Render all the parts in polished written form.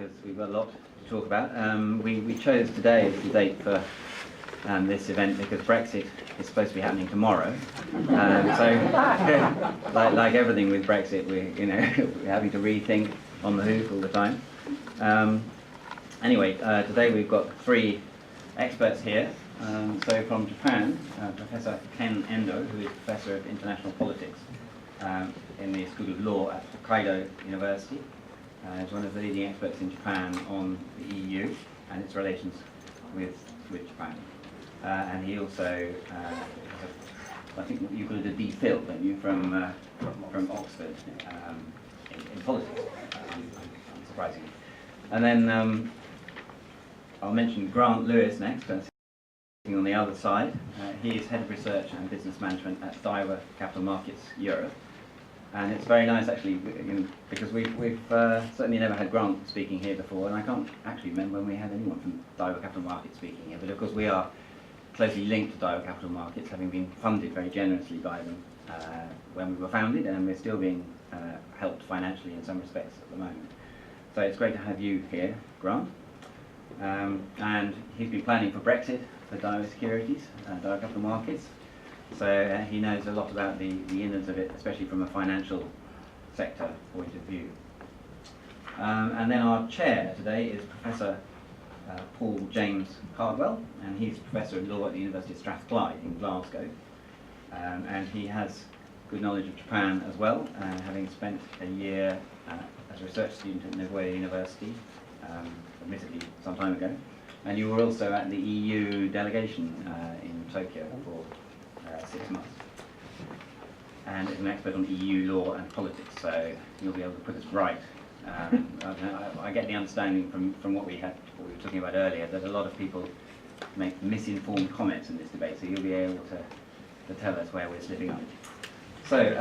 because we've got a lot to talk about. We chose today as the date for this event because Brexit is supposed to be happening tomorrow. So, like everything with Brexit, we're having to rethink on the hoof all the time. Anyway, today we've got three experts here. So from Japan, Professor Ken Endo, who is Professor of International Politics in the School of Law at Hokkaido University. Is one of the leading experts in Japan on the EU and its relations with Japan. And he also, I think you call it a DPhil, don't you, from Oxford in politics, unsurprisingly. And then I'll mention Grant Lewis next, sitting on the other side. He is Head of Research and Business Management at Daiwa Capital Markets Europe. And it's very nice, actually, because we've certainly never had Grant speaking here before, and I can't actually remember when we had anyone from Daiwa Capital Markets speaking here, but of course we are closely linked to Daiwa Capital Markets, having been funded very generously by them when we were founded, and we're still being helped financially in some respects at the moment. So it's great to have you here, Grant. And he's been planning for Brexit for Daiwa Securities, Daiwa Capital Markets. So he knows a lot about the innards of it, especially from a financial sector point of view. And then our chair today is Professor Paul James Cardwell, and he's Professor of Law at the University of Strathclyde in Glasgow. And he has good knowledge of Japan as well, having spent a year as a research student at Nagoya University, admittedly some time ago. And you were also at the EU delegation in Tokyo for 6 months, and is an expert on EU law and politics, so you'll be able to put us right. I get the understanding from what we were talking about earlier that a lot of people make misinformed comments in this debate, so you'll be able to tell us where we're slipping up. So,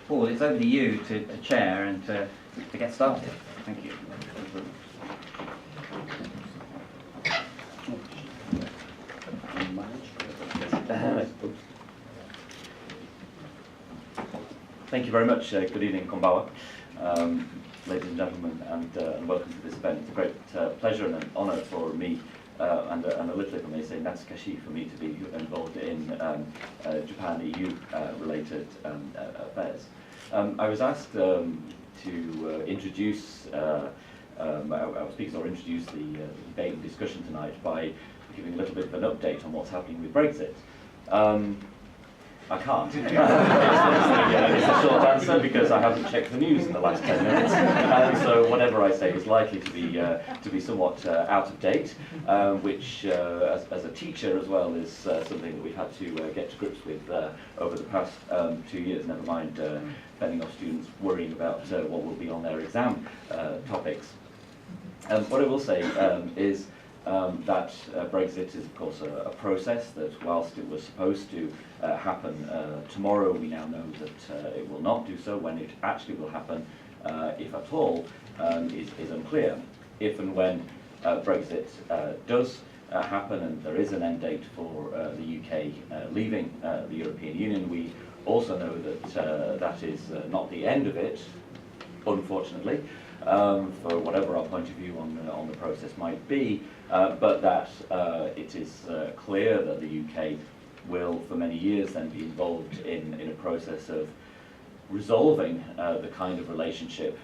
Paul, it's over to you to chair and to get started. Thank you. Thank you very much. Good evening, konbawa, ladies and gentlemen, and welcome to this event. It's a great pleasure and an honour for me, and a little, if I may say, Nazca Hussain, for me to be involved in Japan-EU related affairs. I was asked to introduce our speakers, or introduce the debate and discussion tonight by giving a little bit of an update on what's happening with Brexit. I can't. It's a short answer because I haven't checked the news in the last 10 minutes, and so whatever I say is likely to be somewhat out of date, which, as a teacher as well, is something that we've had to get to grips with over the past 2 years. Never mind fending off students worrying about what will be on their exam topics. What I will say is that Brexit is, of course, a process that, whilst it was supposed to happen tomorrow, we now know that it will not do so. When it actually will happen, if at all, is unclear. If and when Brexit does happen, and there is an end date for the UK leaving the European Union, we also know that that is not the end of it, unfortunately, for whatever our point of view on the process might be, but that it is clear that the UK will, for many years, then be involved in a process of resolving the kind of relationship,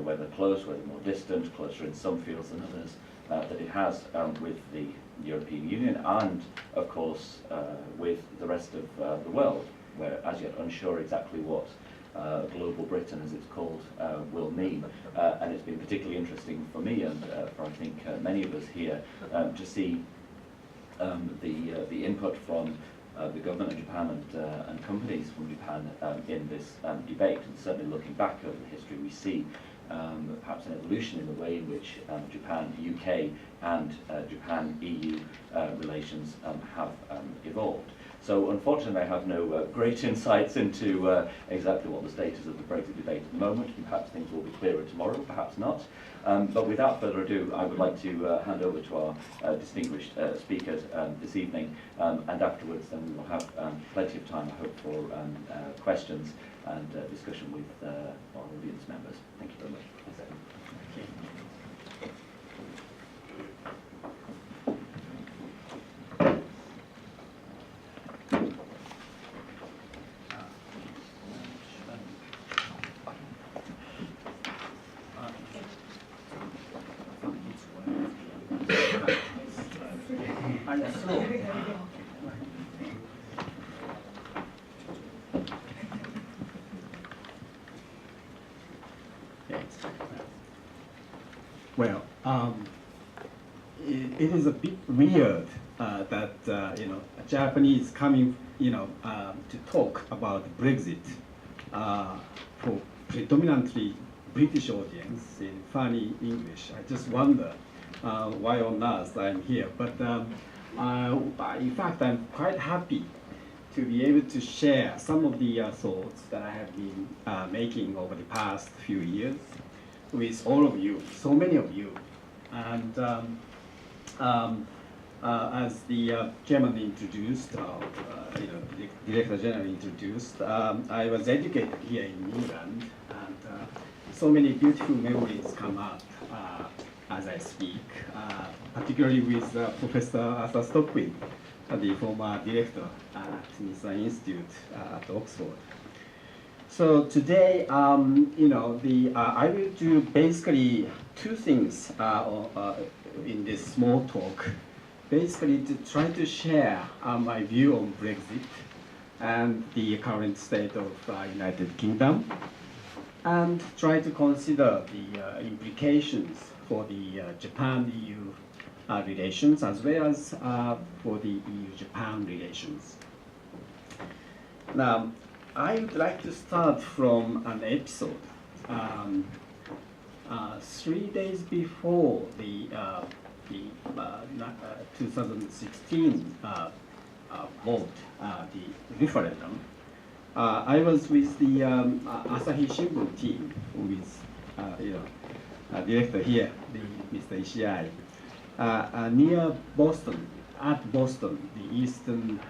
whether close, whether more distant, closer in some fields than others, that it has with the European Union, and, of course, with the rest of the world. We're as yet unsure exactly what Global Britain, as it's called, will mean. And it's been particularly interesting for me, and for I think many of us here, to see the input from the government of Japan and companies from Japan in this debate. And certainly looking back over the history, we see perhaps an evolution in the way in which Japan-UK and Japan-EU relations have evolved. So unfortunately I have no great insights into exactly what the status of the Brexit debate at the moment, and perhaps things will be clearer tomorrow, perhaps not. But without further ado, I would like to hand over to our distinguished speakers this evening, and afterwards then we will have plenty of time, I hope, for questions and discussion with our audience members. Thank you very much. it is a bit weird that Japanese coming to talk about Brexit for predominantly British audience in funny English. I just wonder why on earth I'm here. But in fact, I'm quite happy to be able to share some of the thoughts that I have been making over the past few years with all of you, so many of you. And as the chairman introduced, Director General introduced, I was educated here in England, and so many beautiful memories come up as I speak, particularly with Professor Arthur Stockwell, the former director at Nazca Institute at Oxford. So today, I will do basically two things in this small talk. Basically, to try to share my view on Brexit and the current state of United Kingdom, and try to consider the implications for the Japan-EU relations, as well as for the EU-Japan relations. Now, I would like to start from an episode. 3 days before the 2016 vote, the referendum, I was with the Asahi Shimbun team, with director here, Mr. Ishii, near Boston, at Boston, the East England.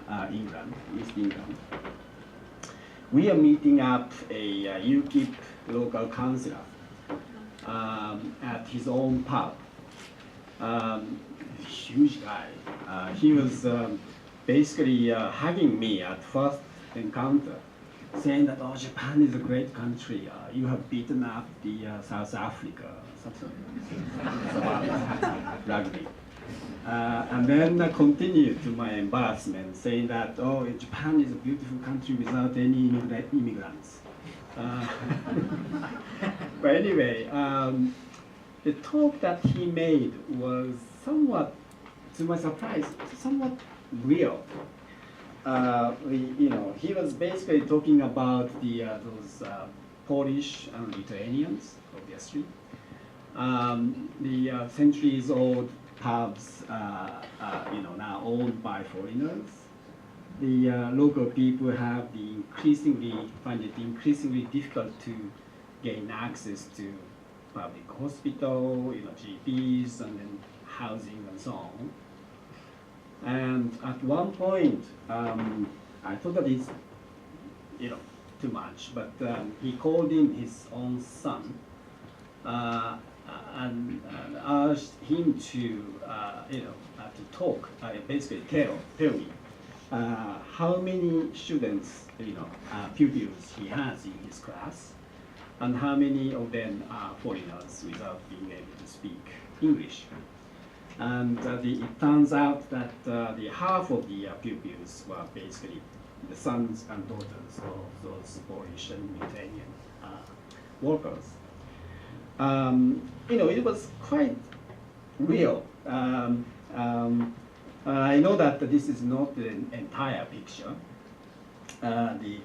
We are meeting up a UKIP local councillor at his own pub. Huge guy. He was basically hugging me at first encounter, saying that, oh, Japan is a great country. You have beaten up the South Africa, something about rugby. And then continued to my embarrassment, saying that, oh, Japan is a beautiful country without any immigrants. But anyway, the talk that he made was somewhat, to my surprise, somewhat real. He was basically talking about those Polish and Lithuanians, obviously. The centuries-old pubs, now owned by foreigners. The local people find it increasingly difficult to gain access to public hospital, GPs, and then housing and so on. And at one point, I thought that it's, too much, but he called in his own son and urged him to talk, basically tell me how many students, pupils he has in his class, and how many of them are foreigners without being able to speak English. And it turns out that the half of the pupils were basically the sons and daughters of those Polish and Lithuanian workers. It was quite real. I know that this is not the entire picture. The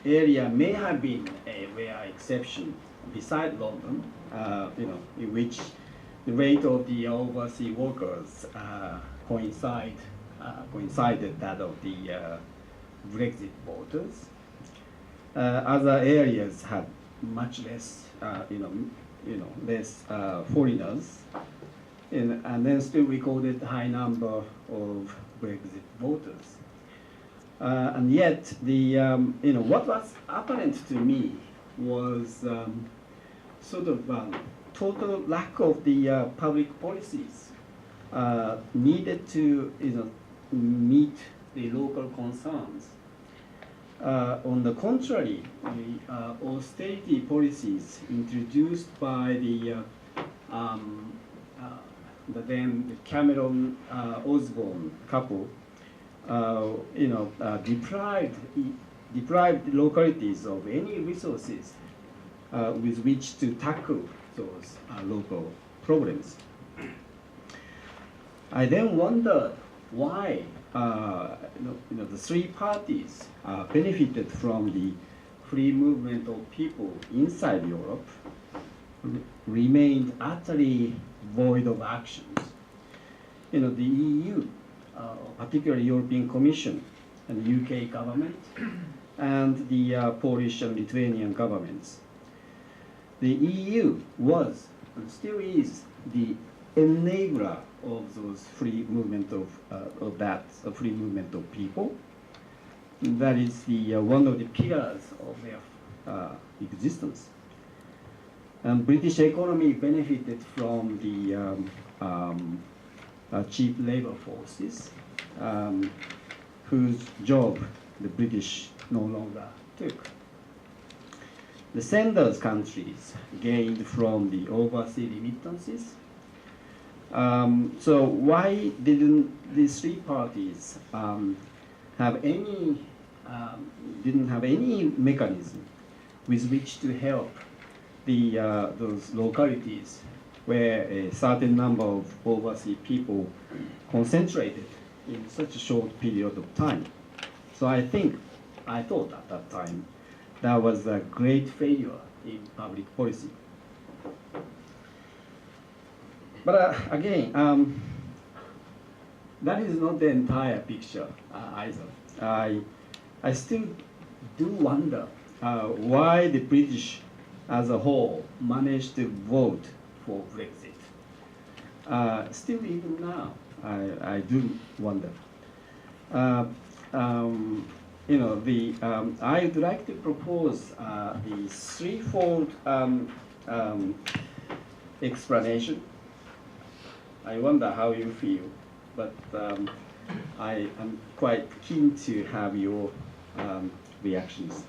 area may have been a rare exception beside London, in which the rate of the overseas workers coincided that of the Brexit voters. Other areas had much less, less foreigners, and then still recorded a high number of Brexit voters. And yet, what was apparent to me was sort of total lack of the public policies needed to meet the local concerns. On the contrary, the austerity policies introduced by the then Cameron Osborne couple, deprived localities of any resources with which to tackle those local problems. I then wondered why the three parties benefited from the free movement of people inside Europe remained utterly void of actions. The EU, particularly European Commission and the UK government, and the Polish and Lithuanian governments. The EU was and still is the enabler of those free movement of free movement of people. And that is the one of the pillars of their existence. And British economy benefited from the cheap labor forces, whose job the British no longer took. The senders countries gained from the overseas remittances. So why didn't these three parties didn't have any mechanism with which to help those localities where a certain number of overseas people concentrated in such a short period of time? So I thought at that time that was a great failure in public policy. But again, that is not the entire picture either. I still do wonder why the British as a whole managed to vote for Brexit. Still, even now, I do wonder. I would like to propose the threefold explanation. I wonder how you feel, but I am quite keen to have your reactions.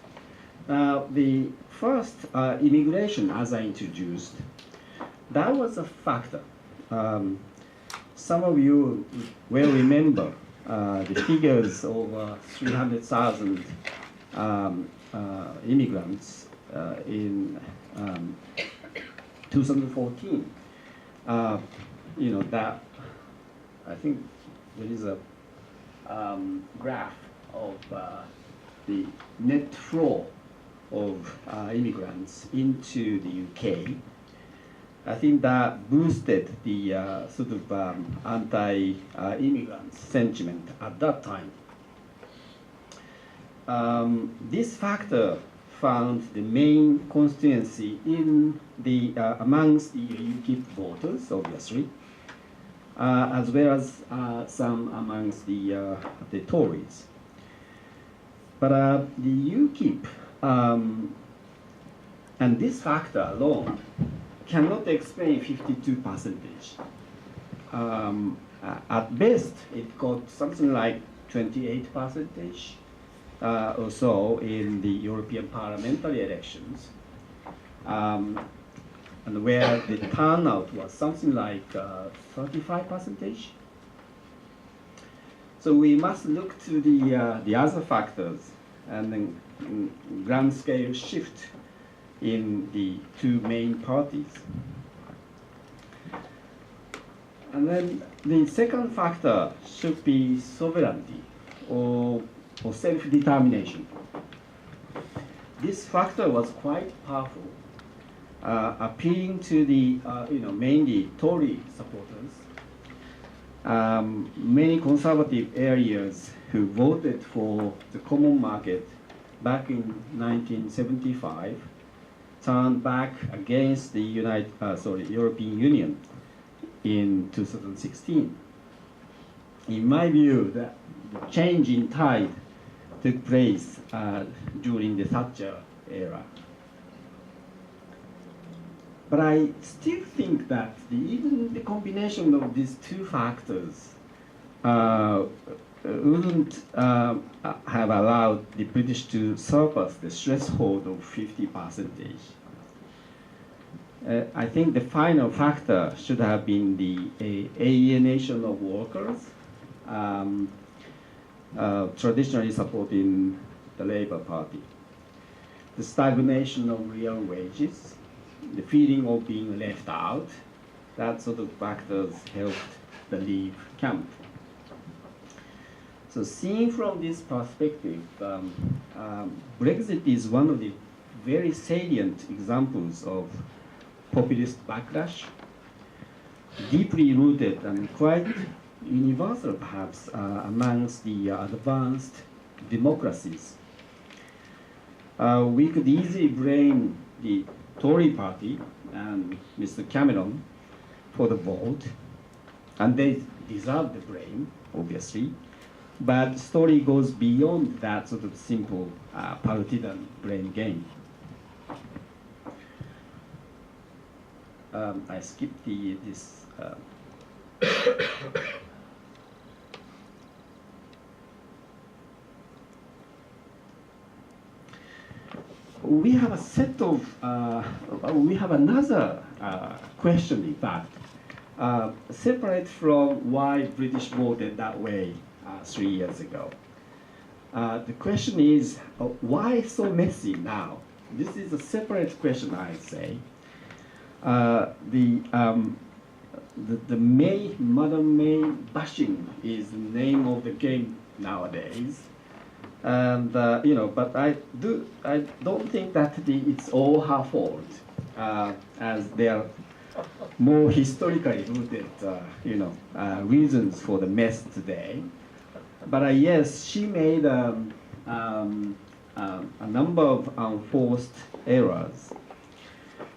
The first, immigration, as I introduced, that was a factor. Some of you will remember the figures of 300,000 immigrants in 2014. That I think there is a graph of the net flow of immigrants into the UK. I think that boosted the sort of anti-immigrant sentiment at that time. This factor found the main constituency in the amongst the UKIP voters, obviously, as well as some amongst the Tories. But the UKIP and this factor alone cannot explain 52%. At best, it got something like 28% or so in the European parliamentary elections, and where the turnout was something like 35%. So we must look to the other factors and then grand scale shift in the two main parties. And then the second factor should be sovereignty or self-determination. This factor was quite powerful, appealing to the mainly Tory supporters. Many conservative areas who voted for the common market back in 1975 turned back against the European Union in 2016. In my view, the change in tide took place during the Thatcher era. But I still think that even the combination of these two factors wouldn't have allowed the British to surpass the threshold of 50%. I think the final factor should have been the alienation of workers, traditionally supporting the Labour Party, the stagnation of real wages, the feeling of being left out. That sort of factors helped the Leave camp. So seen from this perspective, Brexit is one of the very salient examples of populist backlash, deeply rooted and quite universal perhaps amongst the advanced democracies. We could easily blame the Tory party and Mr. Cameron for the vote, and they deserve the blame, obviously. But the story goes beyond that sort of simple partisan blame game. I skipped this. We have a set of, we have another question, in fact, separate from why British voted that way 3 years ago. The question is, why so messy now? This is a separate question, I'd say. The Madam May bashing is the name of the game nowadays. And but I don't think that it's all her fault, as there are more historically rooted, reasons for the mess today. But yes, she made a number of unforced errors.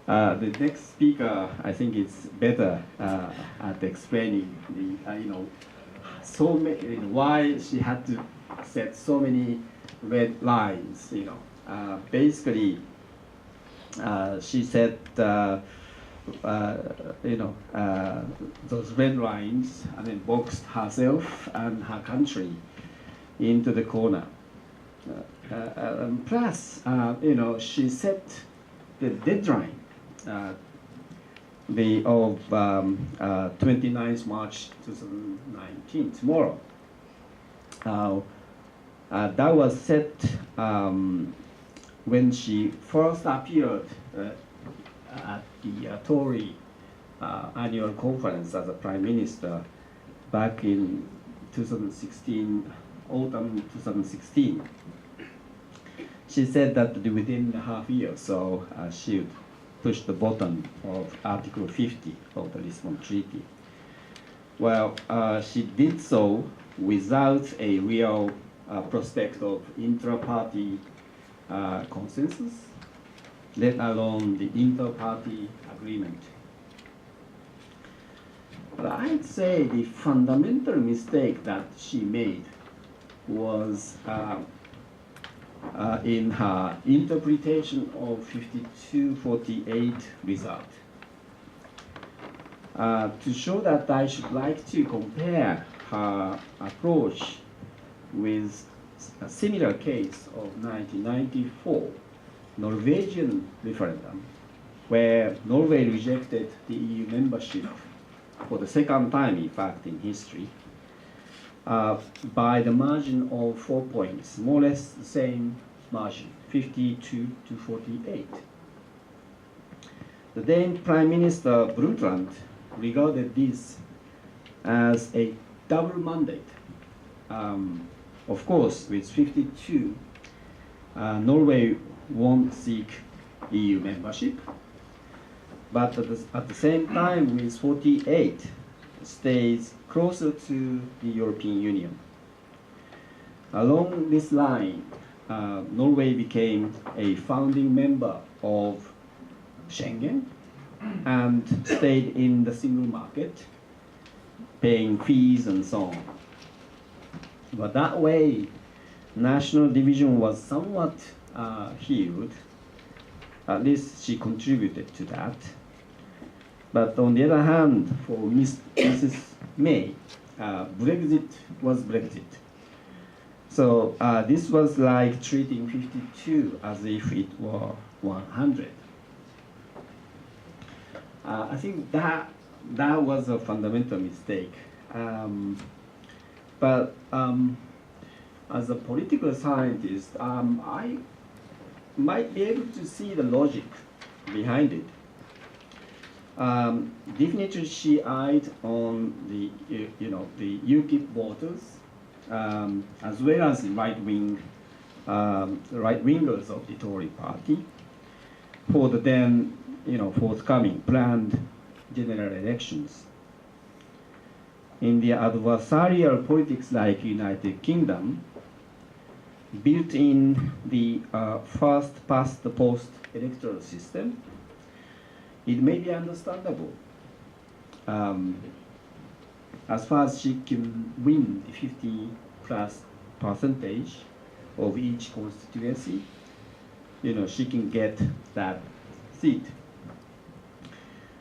The next speaker, I think, is better at explaining the, so many, why she had to set so many red lines. Basically, she said, those red lines, and then boxed herself and her country into the corner. Plus, she set the deadline. Of 29th March 2019, tomorrow. That was set when she first appeared at the Tory annual conference as a Prime Minister back in 2016, autumn 2016. She said that within a half year, so she would push the button of Article 50 of the Lisbon Treaty. Well, she did so without a real prospect of intra-party consensus, let alone the inter-party agreement. But I'd say the fundamental mistake that she made was in her interpretation of 52-48 result. To show that, I should like to compare her approach with a similar case of 1994 Norwegian referendum, where Norway rejected the EU membership for the second time, in fact, in history, by the margin of 4 points, more or less the same margin, 52-48. The then Prime Minister Brundtland regarded this as a double mandate. Of course, with 52, Norway won't seek EU membership, but at the same time, with 48, stays closer to the European Union. Along this line, Norway became a founding member of Schengen and stayed in the single market, paying fees and so on. But that way, national division was somewhat healed. At least she contributed to that. But on the other hand, for Mrs. May, Brexit was Brexit. So this was like treating 52 as if it were 100. I think that was a fundamental mistake. But as a political scientist, I might be able to see the logic behind it. definitely she eyed on the the UKIP voters, as well as the right wingers of the Tory party, for the then forthcoming planned general elections. In the adversarial politics like United Kingdom, built in the first past the post electoral system, it may be understandable as far as she can win the 50+% of each constituency, she can get that seat.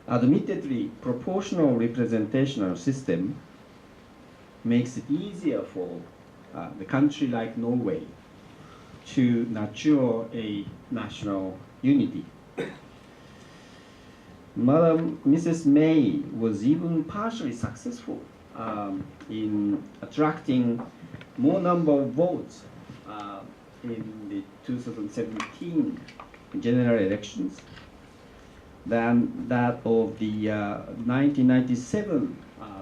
Admittedly, proportional representational system makes it easier for the country like Norway to nurture a national unity. Mrs. May was even partially successful in attracting more number of votes in the 2017 general elections than that of the 1997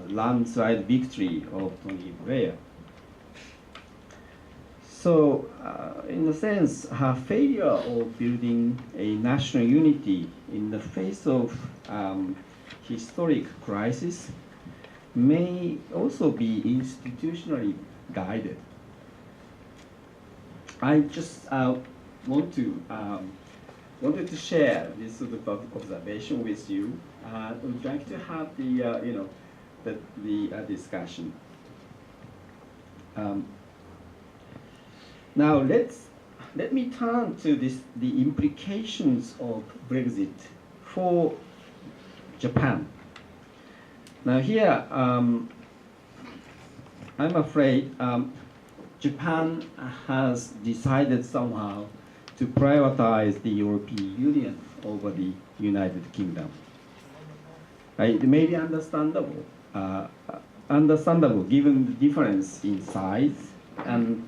landslide victory of Tony Blair. So, in a sense, her failure of building a national unity in the face of historic crisis may also be institutionally guided. I just wanted to share this sort of observation with you. I would like to have the discussion. Now let me turn to the implications of Brexit for Japan. Now here, I'm afraid Japan has decided somehow to prioritize the European Union over the United Kingdom. It may be understandable, given the difference in size and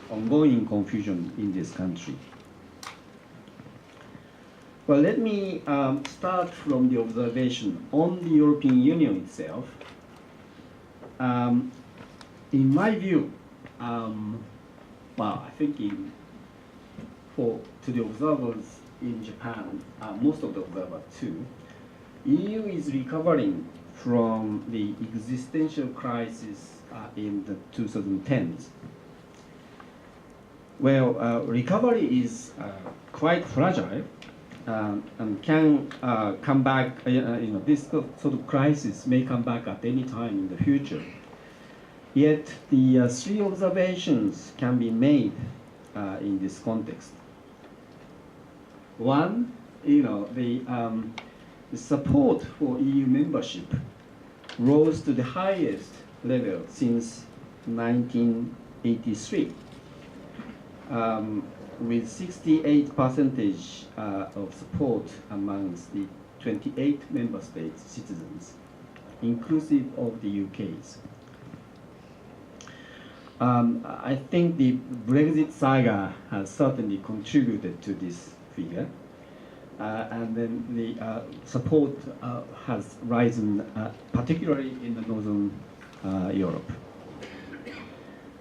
ongoing confusion in this country. Well, let me start from the observation on the European Union itself. In my view, I think to the observers in Japan, most of the observers too, EU is recovering from the existential crisis in the 2010s. Well, recovery is quite fragile and can come back. This sort of crisis may come back at any time in the future. Yet the three observations can be made in this context. One, the support for EU membership rose to the highest level since 1983, with 68% of support amongst the 28 member states citizens, inclusive of the UK's. I think the Brexit saga has certainly contributed to this figure. And then the support has risen, particularly in the Northern Europe.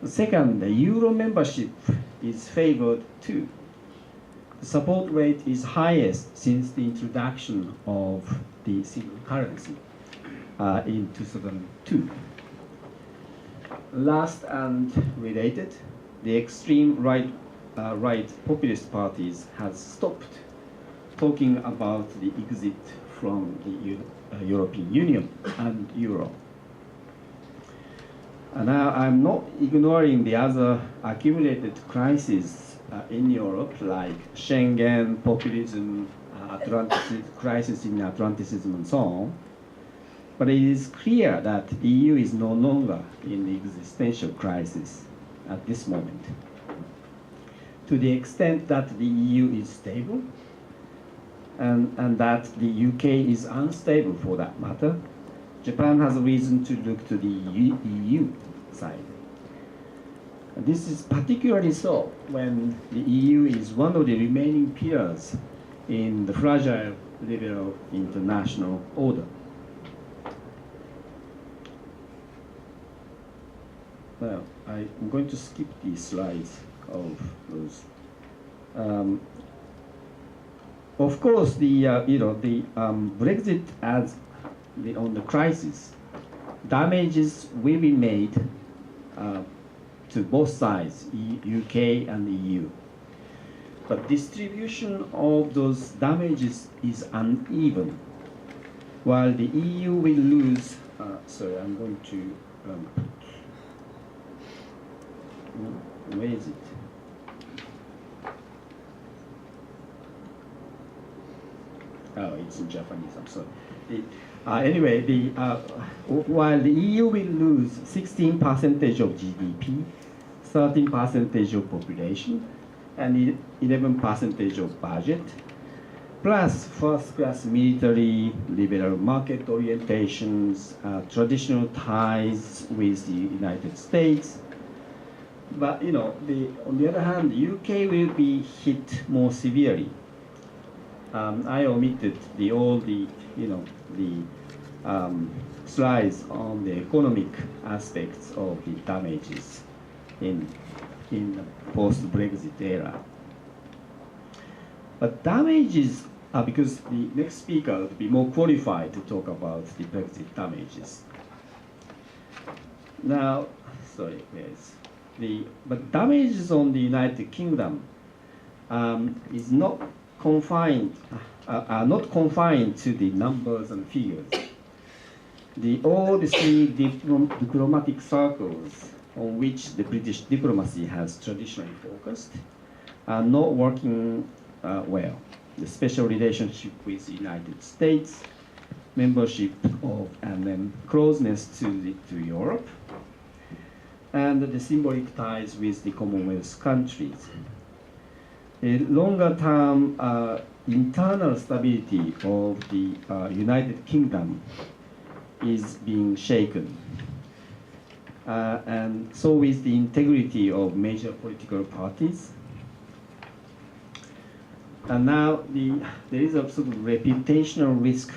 Second, the Euro membership is favored too. The support rate is highest since the introduction of the single currency in 2002. Last and related, the extreme right populist parties has stopped talking about the exit from the European Union and Euro. And now I'm not ignoring the other accumulated crises in Europe, like Schengen, populism, crisis in Atlanticism, and so on. But it is clear that the EU is no longer in the existential crisis at this moment. To the extent that the EU is stable, and that the UK is unstable for that matter, Japan has a reason to look to the EU side. This is particularly so when the EU is one of the remaining pillars in the fragile liberal international order. Well, I'm going to skip these slides of those. Of course, the Brexit as on the crisis, damages will be made to both sides, UK and the EU. But distribution of those damages is uneven. While the EU will lose, sorry, I'm going to, where is it? Oh, it's in Japanese, I'm sorry. Anyway, while the EU will lose 16% of GDP, 13% of population, and 11% of budget, plus first-class military, liberal market orientations, traditional ties with the United States. But on the other hand, the UK will be hit more severely. I omitted all the slides on the economic aspects of the damages in the post-Brexit era. But damages are, because the next speaker will be more qualified to talk about the Brexit damages. Now, sorry, yes. But damages on the United Kingdom is not confined, are not confined to the numbers and figures. All the three diplomatic circles on which the British diplomacy has traditionally focused are not working well. The special relationship with the United States, membership of, and then closeness to Europe, and the symbolic ties with the Commonwealth countries. The longer-term internal stability of the United Kingdom is being shaken. And so is the integrity of major political parties. And now there is a sort of reputational risk.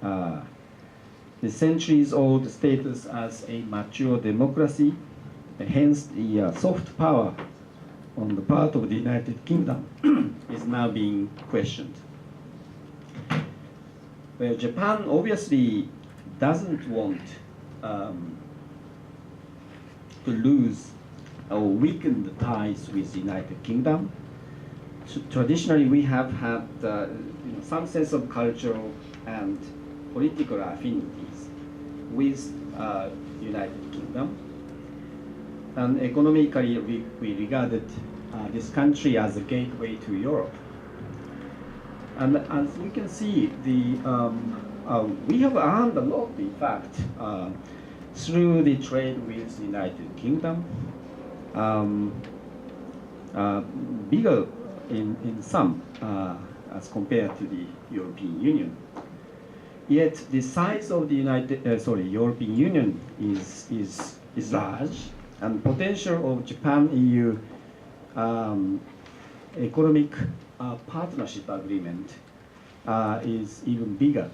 The centuries-old status as a mature democracy, hence the soft power on the part of the United Kingdom is now being questioned. Well, Japan obviously doesn't want to lose or weaken the ties with the United Kingdom. So traditionally, we have had some sense of cultural and political affinities with United Kingdom. And economically, we regarded this country as a gateway to Europe. And as we can see, we have earned a lot, in fact, through the trade with the United Kingdom, bigger in some as compared to the European Union. Yet the size of the European Union is large, and potential of Japan-EU economic partnership agreement is even bigger.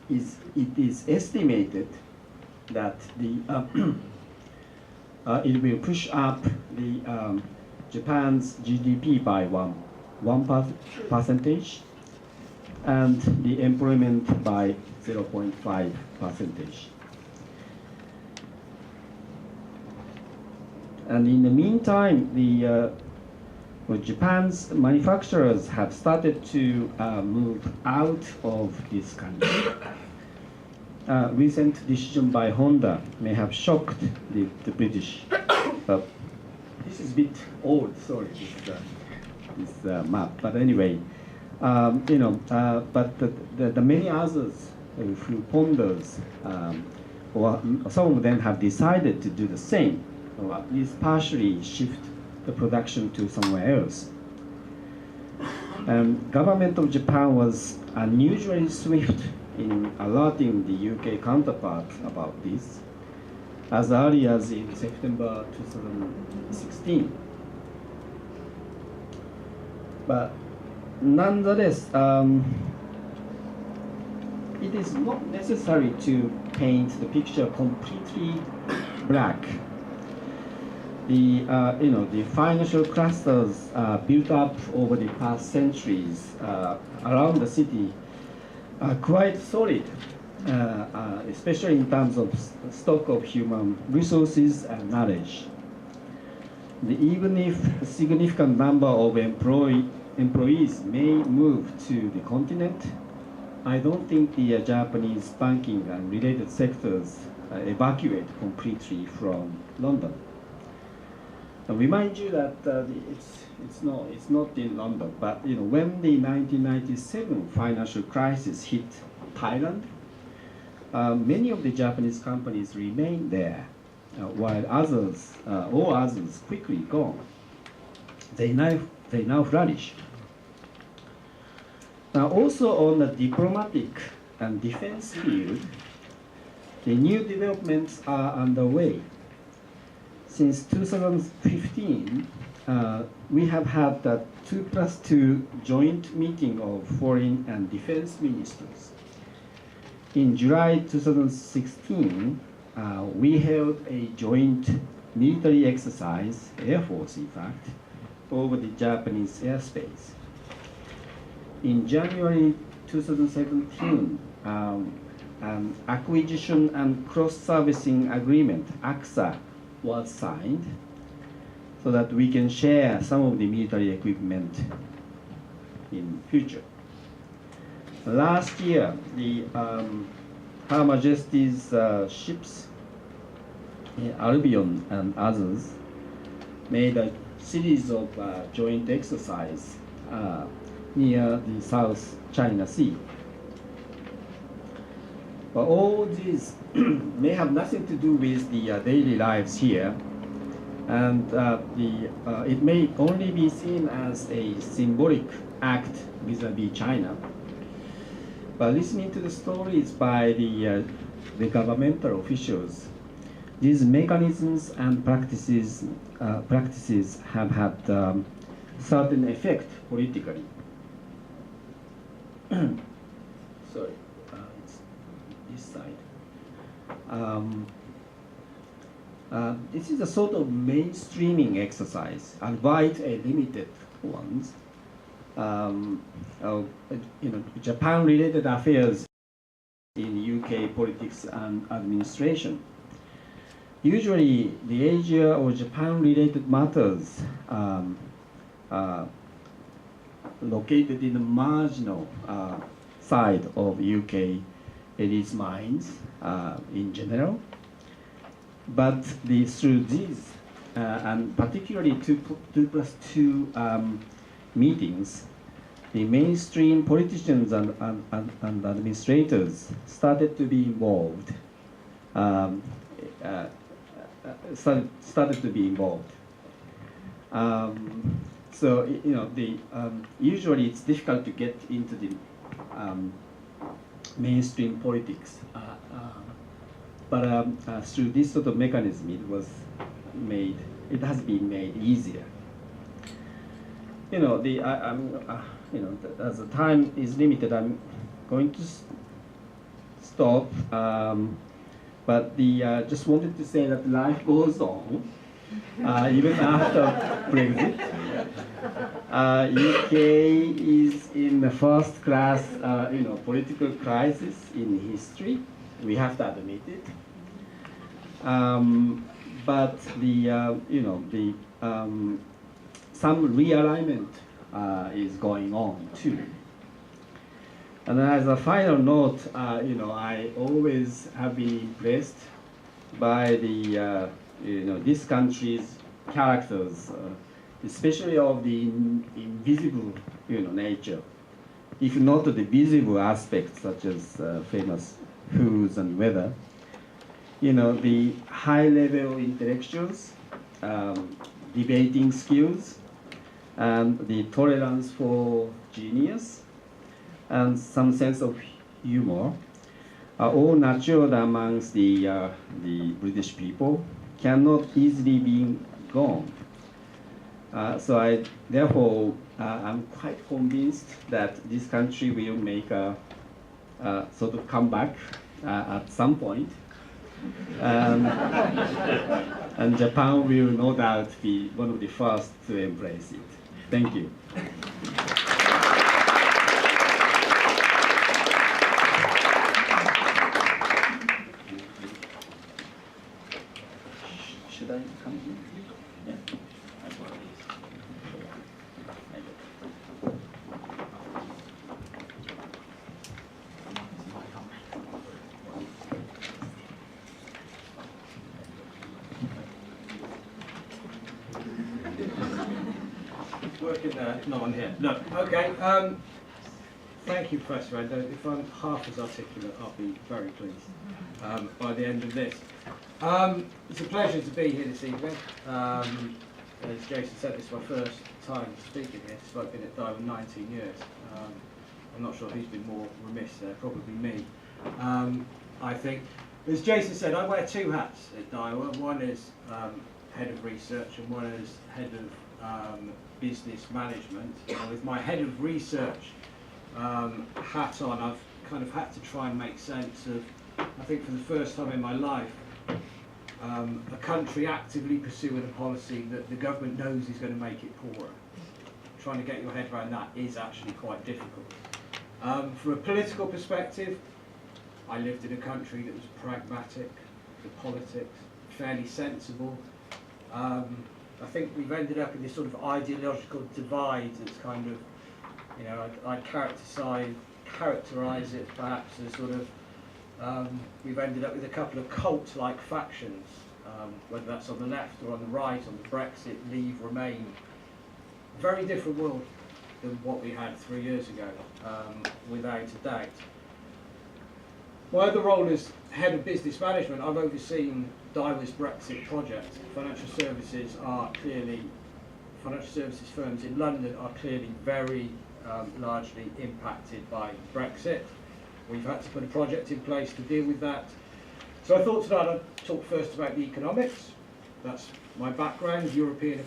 It is estimated that it will push up the Japan's GDP by 1%, and the employment by 0.5%. And in the meantime, Japan's manufacturers have started to move out of this country. Recent decision by Honda may have shocked the British. This is a bit old, sorry, this map. But anyway, but the many others who ponders, or some of them have decided to do the same, or at least partially shift the production to somewhere else. Government of Japan was unusually swift in alerting the UK counterpart about this, as early as in September 2016. But nonetheless, it is not necessary to paint the picture completely black. The financial clusters built up over the past centuries around the city are quite solid, especially in terms of stock of human resources and knowledge. Even if a significant number of employees may move to the continent, I don't think the Japanese banking and related sectors evacuate completely from London. I remind you that it's not in London, but when the 1997 financial crisis hit Thailand, many of the Japanese companies remained there, while all others quickly gone. They now flourish. Now, also on the diplomatic and defense field, the new developments are underway. Since 2015, we have had the 2+2 joint meeting of foreign and defense ministers. In July 2016, we held a joint military exercise, Air Force in fact, over the Japanese airspace. In January 2017, an acquisition and cross-servicing agreement, AXA, was signed so that we can share some of the military equipment in future. Last year, the Her Majesty's ships, Albion and others, made a series of joint exercise near the South China Sea. But all these may have nothing to do with the daily lives here, and it may only be seen as a symbolic act vis-à-vis China. But listening to the stories by the governmental officials, these mechanisms and practices have had certain effect politically. Sorry, it's this side. This is a sort of mainstreaming exercise, albeit a limited one. Japan-related affairs in UK politics and administration. Usually, the Asia or Japan-related matters located in the marginal side of UK elite minds in general. But through these, and particularly 2+2 meetings, the mainstream politicians and administrators started to be involved. So usually it's difficult to get into the mainstream politics, but through this sort of mechanism, it has been made easier. As the time is limited, I'm going to stop. But just wanted to say that life goes on, even after Brexit. UK is in the first class, political crisis in history. We have to admit it. But some realignment is going on too. And as a final note, I always have been impressed by this country's characters, especially of the invisible, nature, if not the visible aspects such as famous foods and weather. The high-level intellectuals, debating skills, and the tolerance for genius, and some sense of humor are all nurtured amongst the British people, cannot easily be gone. Therefore, I'm quite convinced that this country will make a sort of comeback at some point. And Japan will no doubt be one of the first to embrace it. Thank you. Should I come here? Yeah. That's what it is. Working there, not on here. No. Okay. Thank you, Professor Endo. If I'm half as articulate, I'll be very pleased by the end of this. It's a pleasure to be here this evening. As Jason said, this is my first time speaking here, so I've been at Daiwa 19 years. I'm not sure who's been more remiss there, probably me. I think, as Jason said, I wear two hats at Daiwa. One is head of research and one is head of business management. With my head of research hat on, I've kind of had to try and make sense of, I think for the first time in my life, a country actively pursuing a policy that the government knows is going to make it poorer. Trying to get your head around that is actually quite difficult. From a political perspective, I lived in a country that was pragmatic, the politics, fairly sensible. I think we've ended up in this sort of ideological divide that's kind of, you know, I'd characterise it perhaps as sort of, we've ended up with a couple of cult-like factions, whether that's on the left or on the right, on the Brexit, Leave, Remain. Very different world than what we had 3 years ago, without a doubt. My other role as head of business management, I've overseen Daiwa's Brexit project. Financial services firms in London are clearly very largely impacted by Brexit. We've had to put a project in place to deal with that. So I thought tonight I'd talk first about the economics. That's my background, European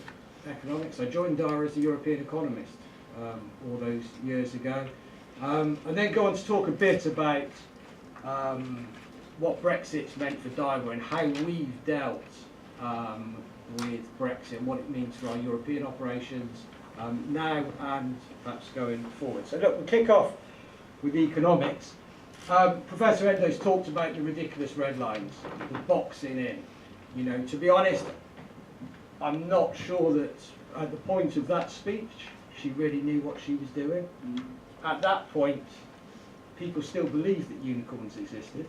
economics. I joined Daiwa as a European economist all those years ago. And then go on to talk a bit about what Brexit's meant for Daiwa and how we've dealt with Brexit and what it means for our European operations now and perhaps going forward. So look, we'll kick off with the economics. Professor Endo's talked about the ridiculous red lines, the boxing in. You know, to be honest, I'm not sure that at the point of that speech she really knew what she was doing. At that point, people still believed that unicorns existed.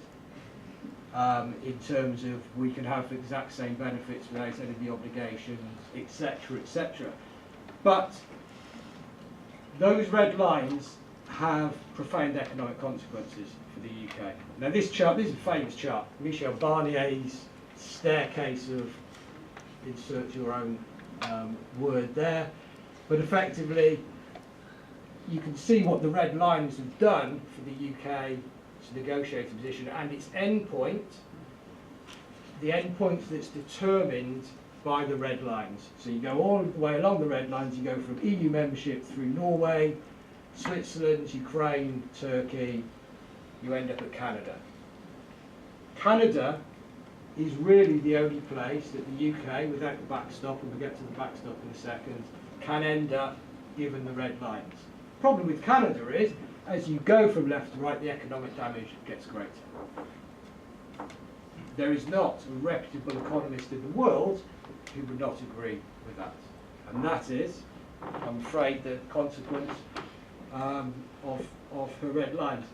In terms of we can have the exact same benefits without any of the obligations, etc., etc. But those red lines have profound economic consequences for the UK. Now this chart, this is a famous chart, Michel Barnier's staircase of, insert your own word there, but effectively you can see what the red lines have done for the UK's negotiating position and its end point, the end point that's determined by the red lines. So you go all the way along the red lines, you go from EU membership through Norway, Switzerland, Ukraine, Turkey, you end up at Canada. Canada is really the only place that the UK, without the backstop, and we'll get to the backstop in a second, can end up given the red lines. The problem with Canada is, as you go from left to right, the economic damage gets greater. There is not a reputable economist in the world who would not agree with that. And that is, I'm afraid, the consequence of her red lines.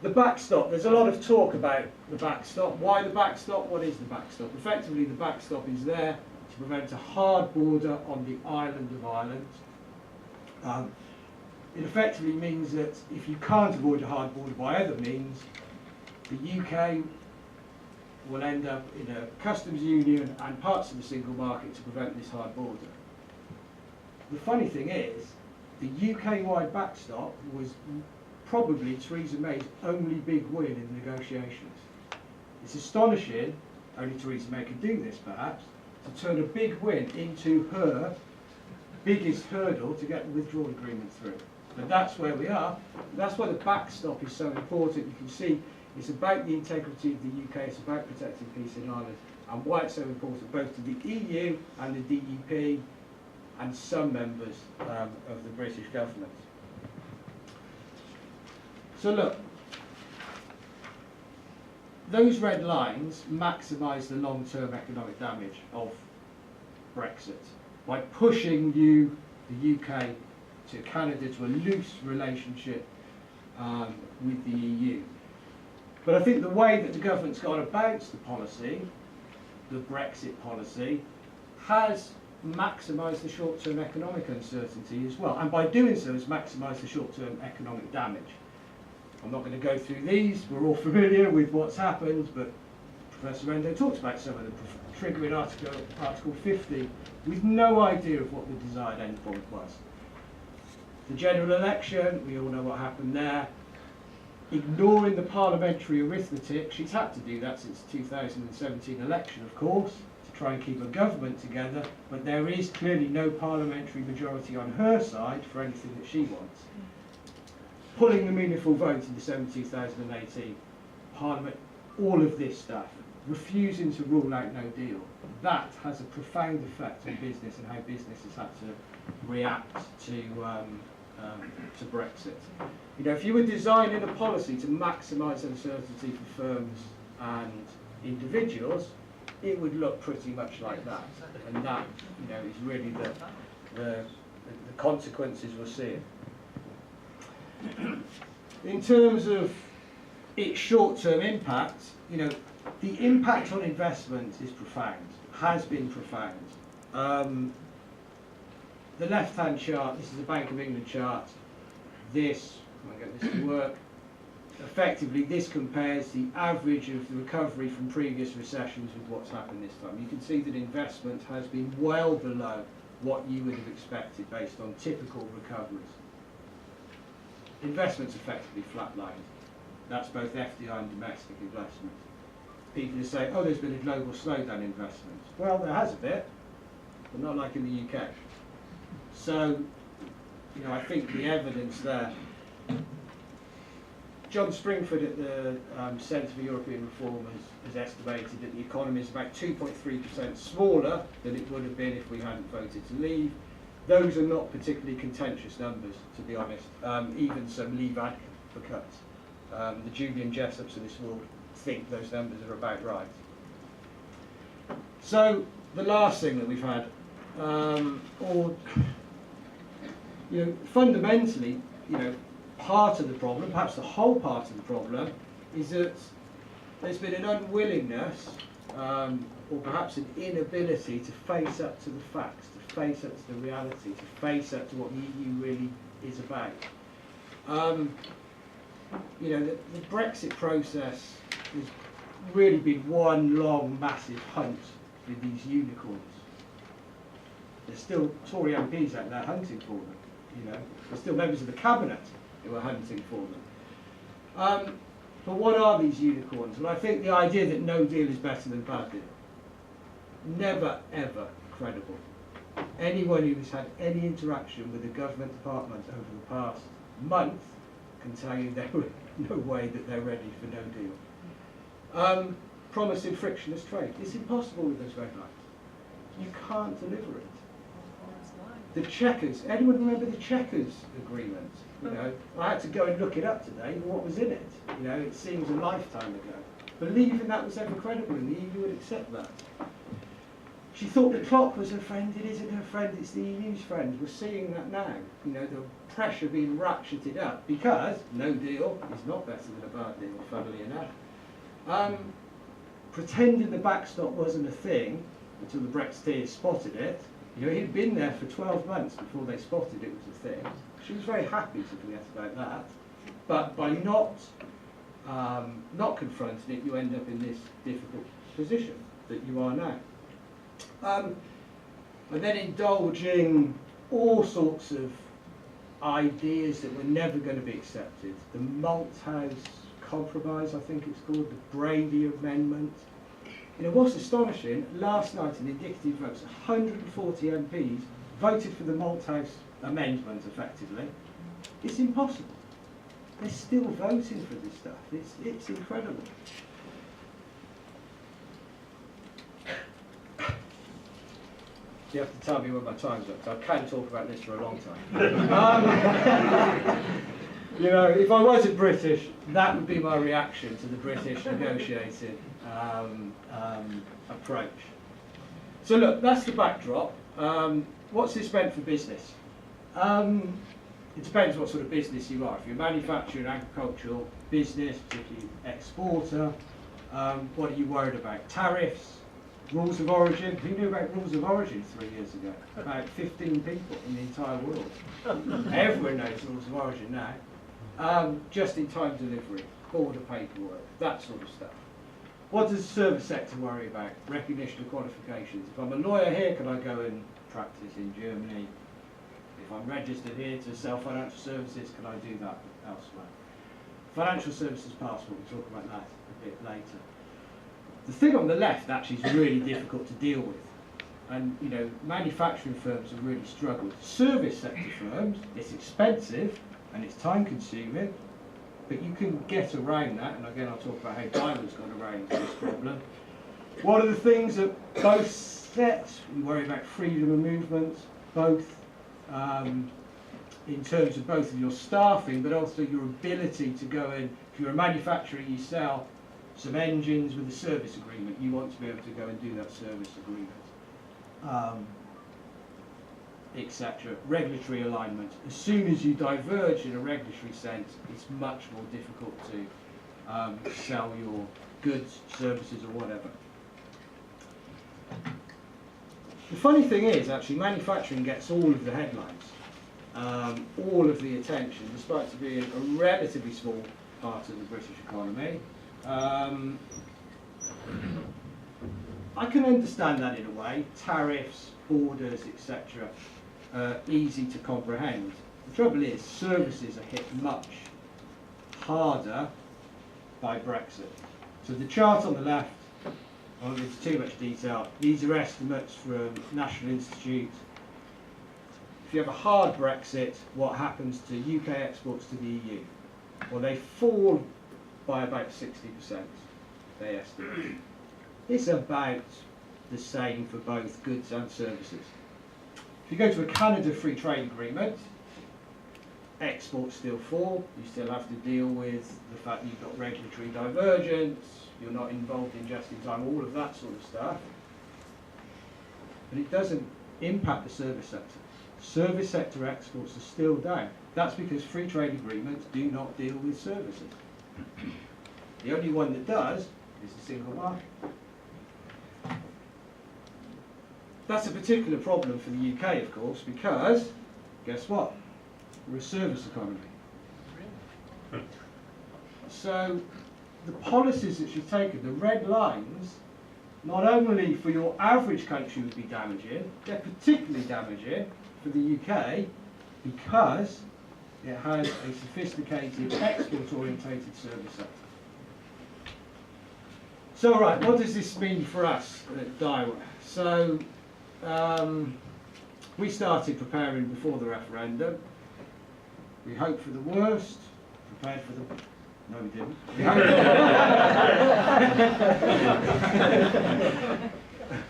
The backstop, there's a lot of talk about the backstop. Why the backstop? What is the backstop? Effectively, the backstop is there to prevent a hard border on the island of Ireland. It effectively means that if you can't avoid a hard border by other means, the UK will end up in a customs union and parts of the single market to prevent this hard border. The funny thing is, the UK-wide backstop was probably Theresa May's only big win in the negotiations. It's astonishing, only Theresa May could do this perhaps, to turn a big win into her biggest hurdle to get the withdrawal agreement through. But that's where we are. That's why the backstop is so important. You can see it's about the integrity of the UK, it's about protecting peace in Ireland, and why it's so important both to the EU and the DUP and some members of the British government. So look, those red lines maximise the long-term economic damage of Brexit by pushing the UK, to Canada, to a loose relationship with the EU. But I think the way that the government's gone about the policy, the Brexit policy, has maximised the short-term economic uncertainty as well, and by doing so has maximised the short-term economic damage. I'm not going to go through these, we're all familiar with what's happened, but Professor Endo talks about some of the triggering Article 50 with no idea of what the desired endpoint was. The general election, we all know what happened there. Ignoring the parliamentary arithmetic, she's had to do that since the 2017 election, of course, to try and keep a government together, but there is clearly no parliamentary majority on her side for anything that she wants. Pulling the meaningful vote in December 2018, Parliament, all of this stuff, refusing to rule out no deal, that has a profound effect on business and how business has had to react to Brexit. You know, if you were designing a policy to maximise uncertainty for firms and individuals, it would look pretty much like that. And that, you know, is really the consequences we're seeing. In terms of its short-term impact, you know, the impact on investment is profound, has been profound. The left-hand chart, this is a Bank of England chart. This, I'm going to get this to work. Effectively, this compares the average of the recovery from previous recessions with what's happened this time. You can see that investment has been well below what you would have expected based on typical recoveries. Investment's effectively flatlined. That's both FDI and domestic investment. People are saying, oh, there's been a global slowdown in investment. Well, there has a bit, but not like in the UK. So, you know, I think the evidence there. John Springford at the Centre for European Reform has estimated that the economy is about 2.3% smaller than it would have been if we hadn't voted to leave. Those are not particularly contentious numbers, to be honest. Even some leave advocates, the Julian Jessops of this world, think those numbers are about right. So the last thing that we've had, you know, fundamentally, you know, part of the problem, perhaps the whole part of the problem, is that there's been an unwillingness, or perhaps an inability to face up to the facts, to face up to the reality, to face up to what the EU really is about. You know, the Brexit process has really been one long, massive hunt with these unicorns. There's still Tory MPs out there hunting for them. You know, there's still members of the cabinet who are hunting for them. But what are these unicorns? Well, I think the idea that no deal is better than bad deal. Never, ever credible. Anyone who has had any interaction with the government department over the past month can tell you there is no way that they're ready for no deal. Promising frictionless trade. It's impossible with those red lines. You can't deliver it. The Chequers, anyone remember the Chequers agreement? You know, I had to go and look it up today, what was in it? You know, it seems a lifetime ago. Believing that was ever credible and the EU would accept that. She thought the clock was her friend, it isn't her friend, it's the EU's friend. We're seeing that now. You know, the pressure being ratcheted up because no deal is not better than a bad deal, funnily enough. Pretending the backstop wasn't a thing until the Brexiteers spotted it. You know, he'd been there for 12 months before they spotted it was a thing. She was very happy to forget about that. But by not confronting it, you end up in this difficult position that you are now. And then indulging all sorts of ideas that were never going to be accepted. The Malthouse Compromise, I think it's called, the Brady Amendment. You know, what's astonishing, last night in the indicative votes, 140 MPs voted for the Malthouse amendment effectively, it's impossible. They're still voting for this stuff. It's incredible. You have to tell me when my time's up, 'cause I can talk about this for a long time. You know, if I wasn't British, that would be my reaction to the British negotiating approach. So look, that's the backdrop. What's this meant for business? It depends what sort of business you are. If you're a manufacturing, agricultural business, particularly exporter, what are you worried about? Tariffs, rules of origin. Who knew about rules of origin 3 years ago? About 15 people in the entire world. Everyone knows rules of origin now. Just-in-time delivery, border paperwork, that sort of stuff. What does the service sector worry about? Recognition of qualifications. If I'm a lawyer here, can I go and practice in Germany? If I'm registered here to sell financial services, can I do that elsewhere? Financial services passport, we'll talk about that a bit later. The thing on the left actually is really difficult to deal with. And, you know, manufacturing firms have really struggled. Service sector firms, it's expensive and it's time consuming, but you can get around that. And again, I'll talk about how Daiwa's got around this problem. What are the things that both sets? We worry about freedom of movement, both in terms of both of your staffing, but also your ability to go in. If you're a manufacturer, you sell some engines with a service agreement. You want to be able to go and do that service agreement, etc. Regulatory alignment. As soon as you diverge in a regulatory sense, it's much more difficult to sell your goods, services, or whatever. The funny thing is, actually, manufacturing gets all of the headlines, all of the attention, despite it being a relatively small part of the British economy. I can understand that in a way. Tariffs, borders, etc. Easy to comprehend. The trouble is, services are hit much harder by Brexit. So the chart on the left, I won't go into too much detail. These are estimates from National Institute. If you have a hard Brexit, what happens to UK exports to the EU? Well, they fall by about 60%, they estimate. It's about the same for both goods and services. If you go to a Canada Free Trade Agreement, exports still fall. You still have to deal with the fact that you've got regulatory divergence, you're not involved in just-in-time, all of that sort of stuff. But it doesn't impact the service sector. Service sector exports are still down. That's because free trade agreements do not deal with services. The only one that does is the single market. That's a particular problem for the UK, of course, because, guess what? We're a service economy. So the policies that she's taken, the red lines, not only for your average country would be damaging, they're particularly damaging for the UK because it has a sophisticated export-orientated service sector. So right, what does this mean for us at Daiwa? So we started preparing before the referendum. We hoped for the worst, prepared for the... No, we didn't.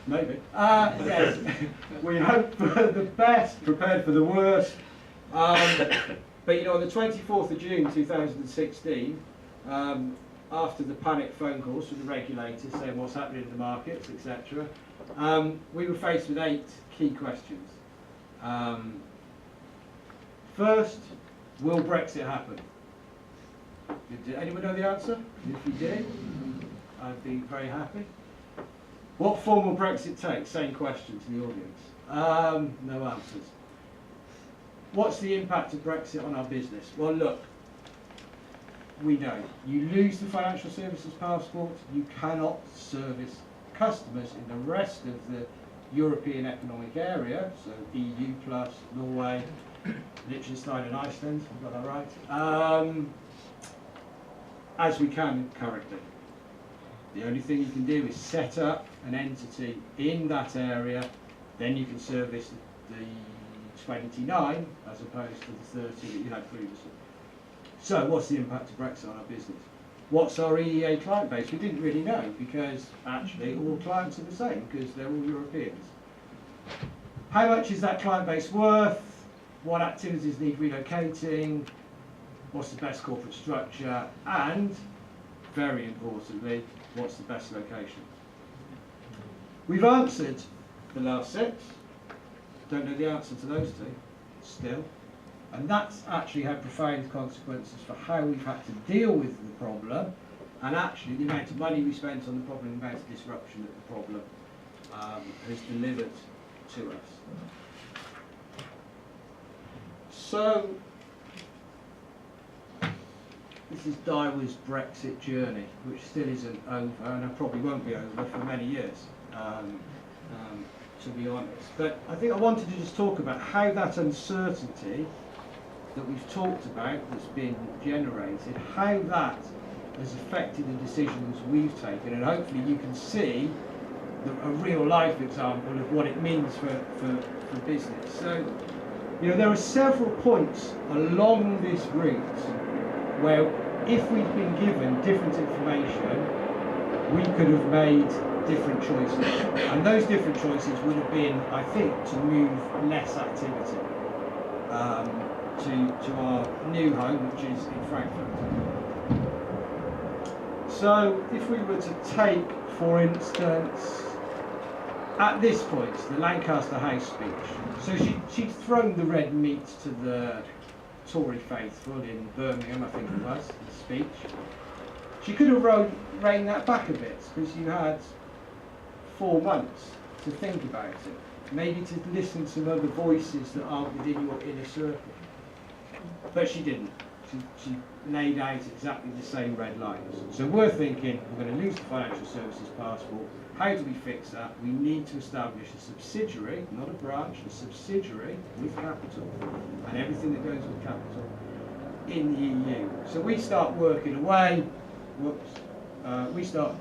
Maybe. Yes. We hoped for the best, prepared for the worst. But you know, on the 24th of June 2016, after the panic phone calls from the regulators saying what's happening in the markets, etc., we were faced with 8 key questions. First, will Brexit happen? Did anyone know the answer? If you did, I'd be very happy. What form will Brexit take? Same question to the audience. No answers. What's the impact of Brexit on our business? Well, look, we know. You lose the financial services passport, you cannot service customers in the rest of the European Economic Area, so EU plus Norway, Liechtenstein and Iceland, I've got that right, as we can currently. The only thing you can do is set up an entity in that area, then you can service the 29 as opposed to the 30 that you had previously. So what's the impact of Brexit on our business? What's our EEA client base? We didn't really know, because actually all clients are the same because they're all Europeans. How much is that client base worth? What activities need relocating? What's the best corporate structure? And, very importantly, what's the best location? We've answered the last 6. Don't know the answer to those 2 still. And that's actually had profound consequences for how we've had to deal with the problem, and actually the amount of money we spent on the problem, the amount of disruption that the problem has delivered to us. So, this is Daiwa's Brexit journey, which still isn't over, and it probably won't be over for many years, to be honest. But I think I wanted to just talk about how that uncertainty that we've talked about, that's been generated, how that has affected the decisions we've taken, and hopefully you can see a real life example of what it means for business. So, you know, there are several points along this route where if we'd been given different information, we could have made different choices. And those different choices would have been, I think, to move less activity to our new home, which is in Frankfurt. So if we were to take, for instance, at this point, the Lancaster House speech. So she'd thrown the red meat to the Tory faithful in Birmingham, I think it was, the speech. She could have reined that back a bit, because you had 4 months to think about it. Maybe to listen to some other voices that aren't within your inner circle. But she didn't. She laid out exactly the same red lines. So we're thinking, we're going to lose the financial services passport. How do we fix that? We need to establish a subsidiary, not a branch, a subsidiary with capital, and everything that goes with capital in the EU. So we start working away. We start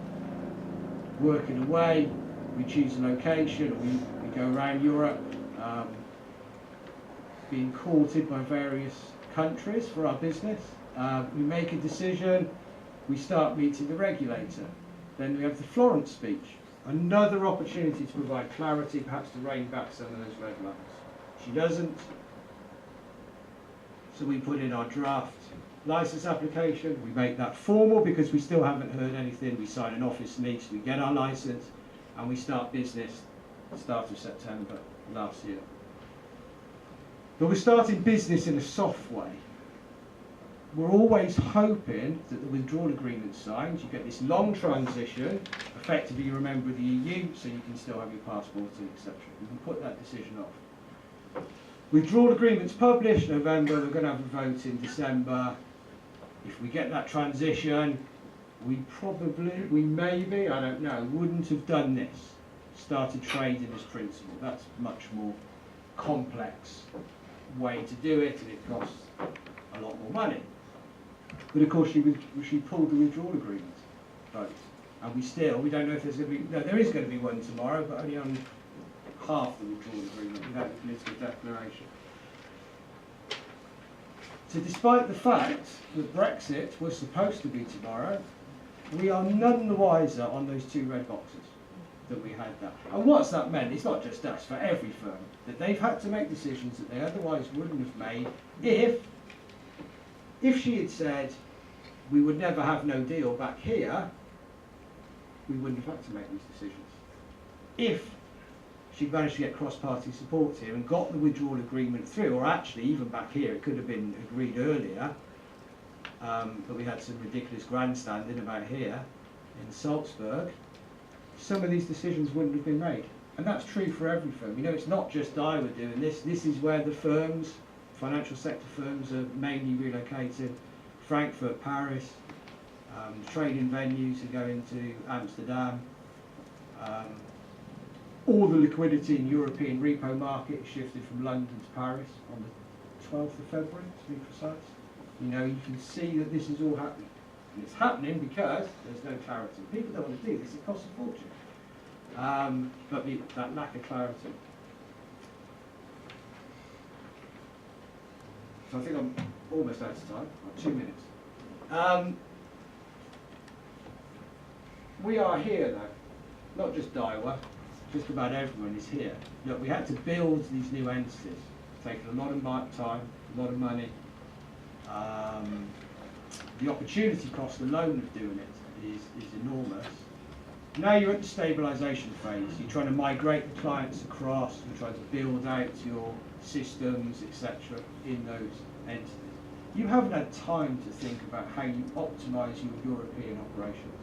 working away. We choose a location. We go around Europe, being courted by various countries for our business. We make a decision. We start meeting the regulator. Then we have the Florence speech. Another opportunity to provide clarity, perhaps to rein back some of those red lines. She doesn't. So we put in our draft license application. We make that formal because we still haven't heard anything. We sign an office lease, we get our license, and we start business at the start of September last year. But we're starting business in a soft way. We're always hoping that the withdrawal agreement's signed. You get this long transition. Effectively, you're a member of the EU, so you can still have your passport, etc. We can put that decision off. Withdrawal agreement's published November. We're going to have a vote in December. If we get that transition, we maybe, I don't know, wouldn't have done this. Started trading as principal. That's much more complex way to do it, and it costs a lot more money. But of course, she pulled the withdrawal agreement vote, and we don't know if there's going to be. No, there is going to be one tomorrow, but only on half the withdrawal agreement without the political declaration. So, despite the fact that Brexit was supposed to be tomorrow, we are none the wiser on those 2 red boxes that we had that. And what's that meant? It's not just us, for every firm, that they've had to make decisions that they otherwise wouldn't have made if she had said we would never have no deal back here, we wouldn't have had to make these decisions. If she managed to get cross-party support here and got the withdrawal agreement through, or actually even back here, it could have been agreed earlier, but we had some ridiculous grandstanding about here in Salzburg, some of these decisions wouldn't have been made. And that's true for every firm. You know, it's not just Daiwa doing this. This is where the firms, financial sector firms, are mainly relocated. Frankfurt, Paris, trading venues are going to Amsterdam. All the liquidity in European repo market is shifted from London to Paris on the 12th of February, to be precise. You know, you can see that this is all happening. And it's happening because there's no clarity. People don't want to do this, it costs a fortune. But that lack of clarity. So I think I'm almost out of time. 2 minutes. We are here though, not just Daiwa, just about everyone is here. Look, we had to build these new entities. It's taken a lot of time, a lot of money. The opportunity cost alone of doing it is enormous. Now you're at the stabilisation phase. You're trying to migrate the clients across, you're trying to build out your systems, etc. in those entities. You haven't had time to think about how you optimise your European operations.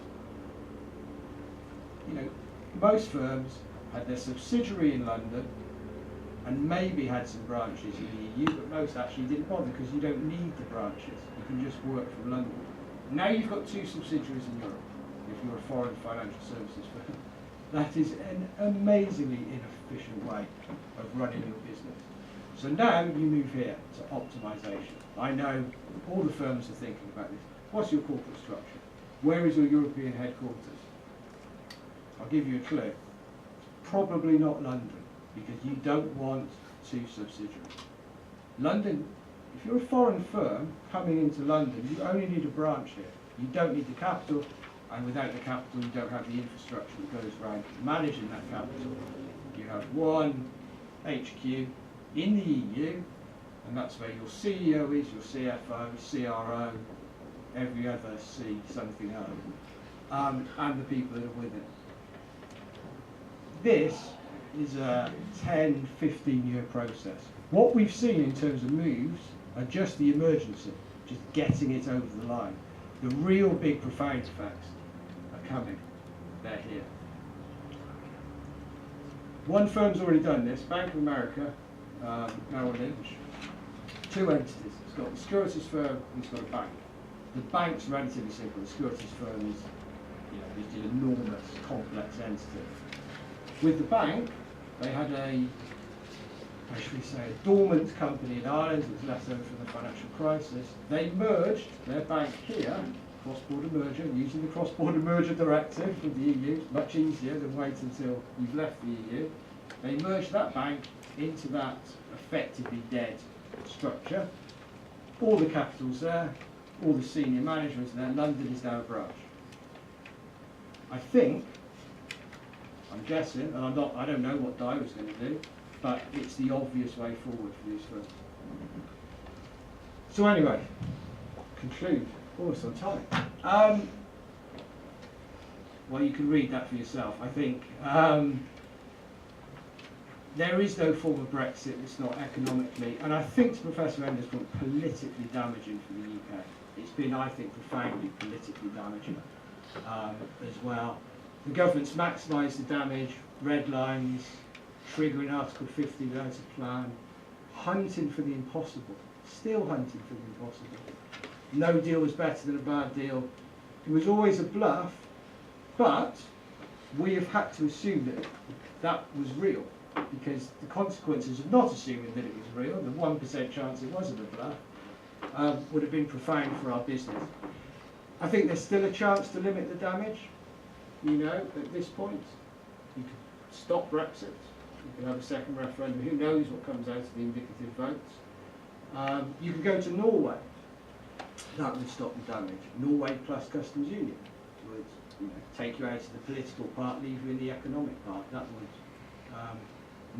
You know, most firms had their subsidiary in London and maybe had some branches in the EU, but most actually didn't bother because you don't need the branches. You can just work from London. Now you've got 2 subsidiaries in Europe, if you're a foreign financial services firm. That is an amazingly inefficient way of running your business. So now you move here to optimization. I know all the firms are thinking about this. What's your corporate structure? Where is your European headquarters? I'll give you a clue. Probably not London, because you don't want 2 subsidiaries. London, if you're a foreign firm coming into London, you only need a branch here. You don't need the capital, and without the capital, you don't have the infrastructure that goes around managing that capital. You have one HQ in the EU, and that's where your CEO is, your CFO, CRO, every other C, something O, and the people that are with it. This is a 10, 15-year process. What we've seen in terms of moves are just the emergency, just getting it over the line. The real big profound effects are coming. They're here. One firm's already done this, Bank of America, Merrill Lynch. 2 entities. It's got the securities firm and it's got a bank. The bank's relatively simple. The securities firm is, just an enormous, complex entity. With the bank, they had a dormant company in Ireland that was left over from the financial crisis. They merged their bank here, cross-border merger, using the cross-border merger directive with the EU, much easier than wait until you've left the EU. They merged that bank into that effectively dead structure. All the capital's there, all the senior management's there. London is now a branch. I'm guessing, and I don't know what Daiwa's going to do, but it's the obvious way forward for these firms. So anyway, conclude. Almost on time. Well, you can read that for yourself. I think there is no form of Brexit that's not economically, and I think to Professor Endo's point, politically damaging for the UK. It's been, I think, profoundly politically damaging as well. The government's maximised the damage, red lines, triggering Article 50 without a plan, hunting for the impossible, still hunting for the impossible. No deal was better than a bad deal. It was always a bluff, but we have had to assume that that was real, because the consequences of not assuming that it was real, the 1% chance it wasn't a bluff, would have been profound for our business. I think there's still a chance to limit the damage. At this point, you can stop Brexit. You can have a second referendum. Who knows what comes out of the indicative votes? You can go to Norway. That would stop the damage. Norway plus customs union would take you out of the political part, leave you in the economic part. That would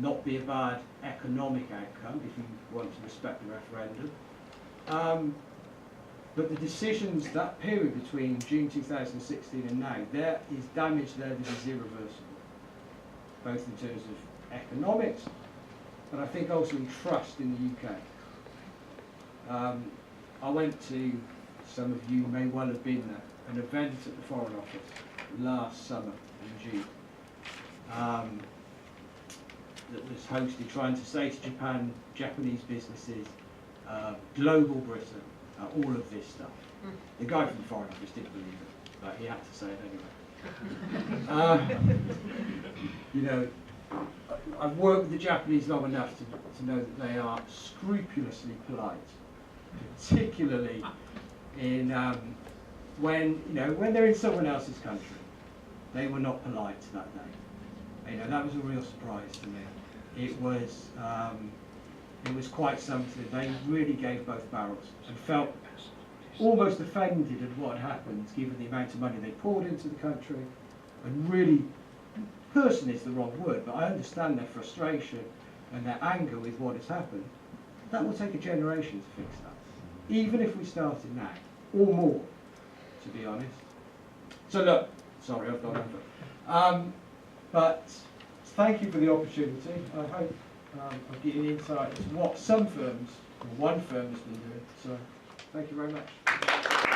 not be a bad economic outcome if you want to respect the referendum. But the decisions, that period between June 2016 and now, there is damage there that is irreversible, both in terms of economics, but I think also in trust in the UK. I went to, some of you may well have been there, an event at the Foreign Office last summer in June that was hosted trying to say to Japanese businesses, global Britain, all of this stuff. The guy from the Foreign Office didn't believe it, but he had to say it anyway. I've worked with the Japanese long enough to know that they are scrupulously polite, particularly in when they're in someone else's country. They were not polite that day. That was a real surprise to me. It was it was quite something. They really gave both barrels and felt almost offended at what had happened, given the amount of money they poured into the country, and really, person is the wrong word, but I understand their frustration and their anger with what has happened. That will take a generation to fix that, even if we started now, or more, to be honest. So look, sorry, I've gone over. But thank you for the opportunity. I hope I've given insight into what some firms, or one firm has been doing. So thank you very much.